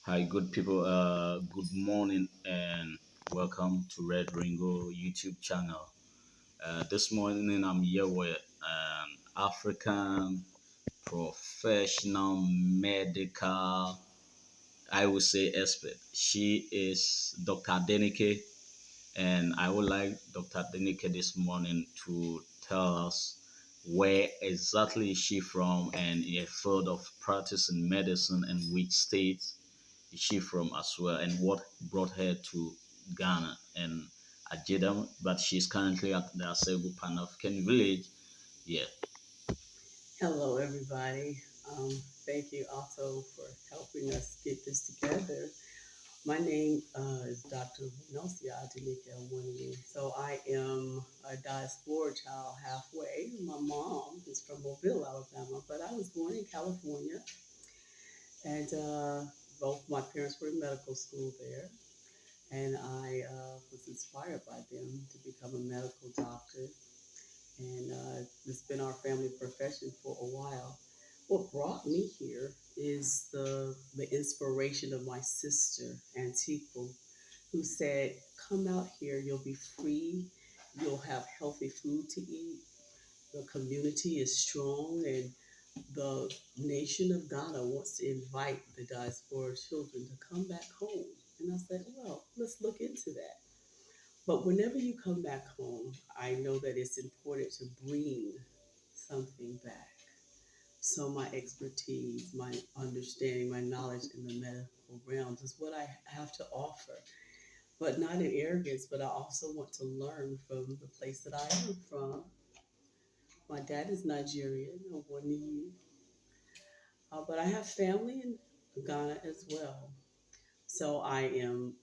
Hi, good people. Good morning and welcome to Red Ringo YouTube channel. This morning I'm here with an African professional medical, I would say expert. She is Dr. Adenike, and I would like Dr. Adenike this morning to tell us where exactly is she from and a field of practice in medicine and which state is she from as well and what brought her to Ghana and Ajidam, but she's currently at the Asegu Pan African village. Yeah. Hello, everybody. Thank you also for helping us get this together. My name is Dr. Adenike. So I am a diaspora child halfway. My mom is from Mobile, Alabama, but I was born in California, and both my parents were in medical school there. And I was inspired by them to become a medical doctor. And it's been our family profession for a while. What brought me here is the inspiration of my sister, Antiqua, who said, "Come out here, you'll be free, you'll have healthy food to eat, the community is strong, and the nation of Ghana wants to invite the diaspora children to come back home." And I said, "Well, let's look into that." But whenever you come back home, I know that it's important to bring something back. So my expertise, my understanding, my knowledge in the medical realms is what I have to offer. But not in arrogance, but I also want to learn from the place that I am from. My dad is Nigerian, I'm born in you. But I have family in Ghana as well. So I am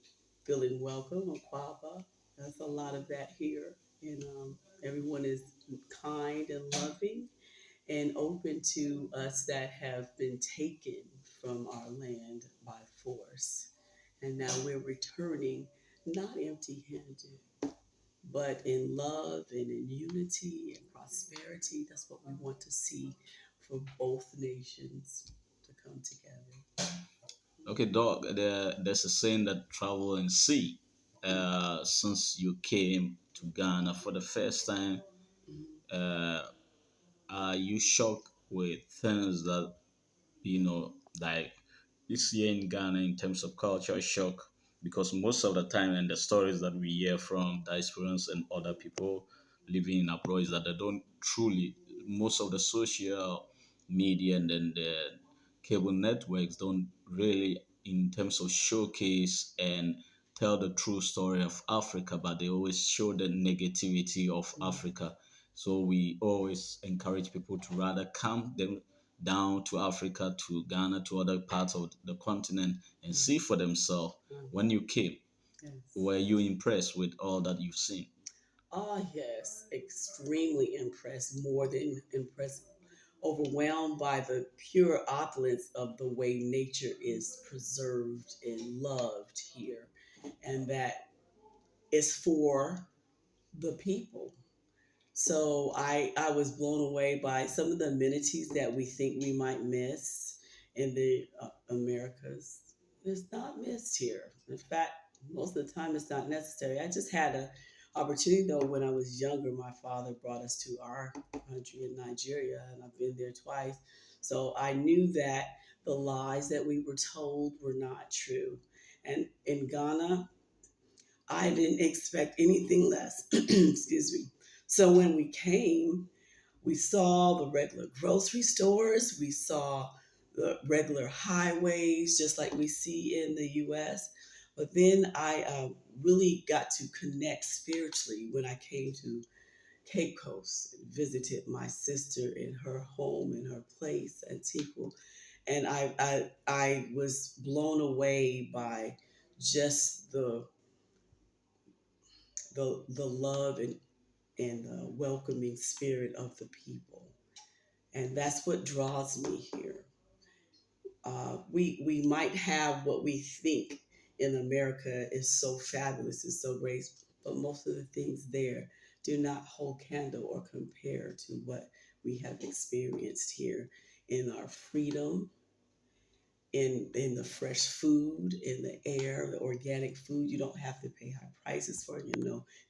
feeling welcome, Aquaba. There's a lot of that here. And everyone is kind and loving and open to us that have been taken from our land by force. And now we're returning not empty handed, but in love and in unity and prosperity. That's what we want to see for both nations to come together. Okay, Doc, there's a saying that travel and see. Since you came to Ghana for the first time, uh, are you shocked with things that you know, like this year in Ghana in terms of culture shock, because most of the time and the stories that we hear from diasporans and other people living in abroad is that they don't truly, most of the social media and then the cable networks don't really, in terms of showcase and tell the true story of Africa, but they always show the negativity of Africa. So we always encourage people to rather come them down to Africa, to Ghana, to other parts of the continent and Mm, see for themselves. mm, When you came, yes. were you impressed with all that you've seen? Ah, yes, extremely impressed, more than impressed, overwhelmed by the pure opulence of the way nature is preserved and loved here, and that is for the people. So I was blown away by some of the amenities that we think we might miss in the Americas. It's not missed here. In fact, most of the time it's not necessary. I just had a opportunity though when I was younger. My father brought us to our country in Nigeria, and I've been there twice. So I knew that the lies that we were told were not true. And in Ghana, I didn't expect anything less. Excuse me. So when we came, we saw the regular grocery stores, we saw the regular highways, just like we see in the US. But then I really got to connect spiritually when I came to Cape Coast and visited my sister in her home, in her place, Antigua. And I was blown away by just the love and the welcoming spirit of the people. And that's what draws me here. We might have what we think in America is so fabulous and so great, but most of the things there do not hold candle or compare to what we have experienced here in our freedom in the fresh food, in the air, the organic food. You don't have to pay high prices for it.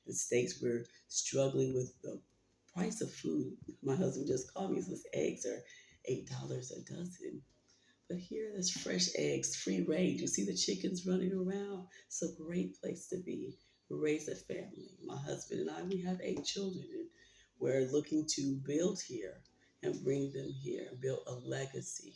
The states we're struggling with the price of food. My husband just called me. He says eggs are $8 a dozen. But here, there's fresh eggs, free range. You see the chickens running around. It's a great place to be. Raise a family. My husband and I, we have 8 children, and we're looking to build here and bring them here, build a legacy